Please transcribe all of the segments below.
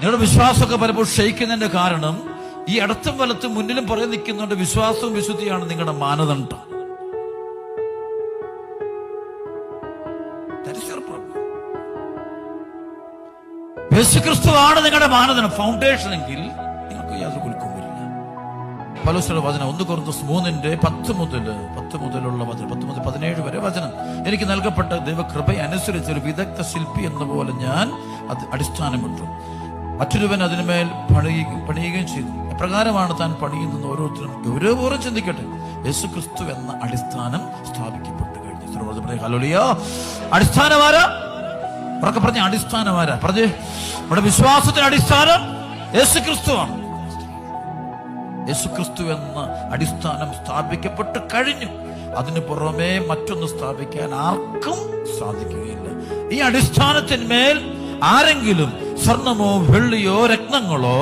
നിങ്ങളുടെ വിശ്വാസമൊക്കെ പലപ്പോൾ ക്ഷയിക്കുന്നതിന്റെ കാരണം ഈ ഇടത്തും വലത്തും മുന്നിലും പുറകെ നിൽക്കുന്നുണ്ട്. വിശ്വാസവും വിശുദ്ധിയാണ് നിങ്ങളുടെ മാനദണ്ഡം. യേശുക്രിസ്തുവാണ് നിങ്ങളുടെ മാനദണ്ഡം, ഫൗണ്ടേഷൻ എങ്കിൽ നിങ്ങൾക്ക് യാതൊരു കുലുക്കവും വരില്ല. പൗലോസിന്റെ വചനം 1 കൊരിന്ത്യർ 3:10 മുതലുള്ള വചനം, 10 മുതൽ 17 വരെ വചനം. എനിക്ക് നൽകപ്പെട്ട ദൈവകൃപ അനുസരിച്ച് ഒരു വിദഗ്ധ ശില്പി എന്ന പോലെ ഞാൻ അത് അടിസ്ഥാനമിട്ടു, മറ്റൊരുവൻ അതിനുമേൽ പണിയുകയും ചെയ്തു. എപ്രകാരമാണ് താൻ പണിയുന്നത് ഓരോരുത്തരും ഗൗരവപൂർവ്വം ചിന്തിക്കട്ടെ. യേശുക്രിസ്തു എന്ന അടിസ്ഥാനം സ്ഥാപിക്കപ്പെട്ടു കഴിഞ്ഞു. ഹല്ലേലൂയ. അടിസ്ഥാനമാരാ? ഉറക്കെ പറഞ്ഞ അടിസ്ഥാനമാരാ? പറഞ്ഞേ. നമ്മുടെ വിശ്വാസത്തിന് അടിസ്ഥാനം യേശുക്രിസ്തുവാണ്. യേശുക്രിസ്തു എന്ന അടിസ്ഥാനം സ്ഥാപിക്കപ്പെട്ട് കഴിഞ്ഞു. അതിന് പുറമെ മറ്റൊന്ന് സ്ഥാപിക്കാൻ ആർക്കും സാധിക്കുകയില്ല. ഈ അടിസ്ഥാനത്തിന്മേൽ ആരെങ്കിലും സ്വർണമോ വെള്ളിയോ രത്നങ്ങളോ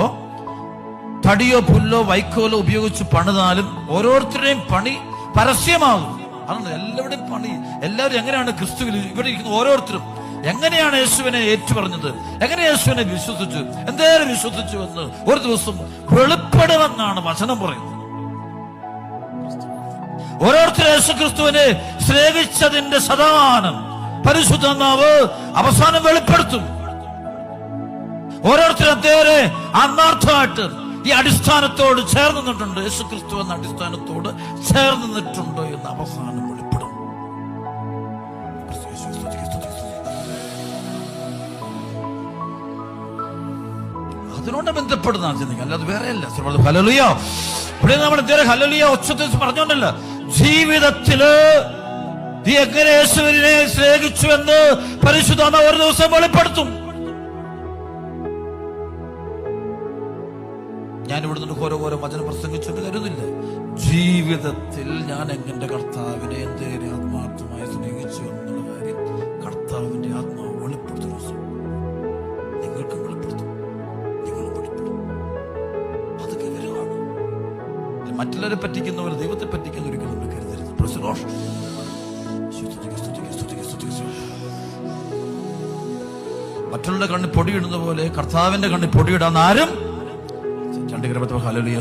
തടിയോ പുല്ലോ വൈക്കോലോ ഉപയോഗിച്ച് പണിതാലും ഓരോരുത്തരുടെയും പണി പരസ്യമാകും. അതാണ് എല്ലാവരുടെയും പണി. എല്ലാവരും എങ്ങനെയാണ് ക്രിസ്തുവിൽ ഇവിടെ ഇരിക്കുന്ന ഓരോരുത്തരും എങ്ങനെയാണ് യേശുവിനെ ഏറ്റുപറഞ്ഞത്, എങ്ങനെ യേശുവിനെ വിശ്വസിച്ചു, എന്തേലും വിശ്വസിച്ചു എന്ന് ഒരു ദിവസം വെളിപ്പെടുമെന്നാണ് വചനം പറയുന്നത്. ഓരോരുത്തർ യേശുക്രിസ്തുവിനെ സ്നേഹിച്ചതിന്റെ ശതമാനം പരിശുദ്ധാത്മാവ് അവസാനം വെളിപ്പെടുത്തും. ഓരോരുത്തരും അദ്ദേഹത്തെ ആത്മാർത്ഥമായിട്ട് ഈ അടിസ്ഥാനത്തോട് ചേർന്ന് നിന്നിട്ടുണ്ട്, യേശുക്രിസ്തു എന്ന അടിസ്ഥാനത്തോട് ചേർന്ന് നിന്നിട്ടുണ്ടോ എന്ന് അവസാനം വെളിപ്പെടും. അതിനോട് ബന്ധപ്പെടുന്നതാണ് ചിന്തിക്കുക, അല്ലാതെ വേറെയല്ല. ഹല്ലേലൂയ. ഇവിടെ നമ്മൾ ഇതുവരെ ഹല്ലേലൂയ ഉച്ചത്തിൽ പറഞ്ഞോണ്ടല്ല, ജീവിതത്തില് നീ എങ്ങനെ യേശുവിനെ സ്നേഹിച്ചു എന്ന് പരിശുദ്ധാത്മാവ് ഒരു ദിവസം വെളിപ്പെടുത്തും. ഞാൻ ഇവിടെ നിന്ന് ഓരോ വചനം പ്രസംഗിച്ചിട്ട് കരുതില്ല. ജീവിതത്തിൽ ഞാൻ എങ്ങനെ കർത്താവിനെ എന്തേലും ആത്മാർത്ഥമായി സ്നേഹിച്ചു എന്നുള്ള കാര്യം കർത്താവിന്റെ ആത്മാവ് വെളിപ്പെടുത്തുന്ന ദിവസം നിങ്ങൾക്ക് വെളിപ്പെടുത്തും, നിങ്ങളും വെളിപ്പെടുത്തും. അത് ഗൗരവമാണ്. മറ്റുള്ളവരെ പറ്റിക്കുന്നവർ ദൈവത്തെ പറ്റിക്കുന്ന ഒരിക്കലും നമ്മൾ കരുതരുത്. മറ്റുള്ള കണ്ണിൽ പൊടിയിടുന്ന പോലെ കർത്താവിന്റെ കണ്ണിൽ പൊടിയിടാൻ ആരും. ഹല്ലേലൂയ.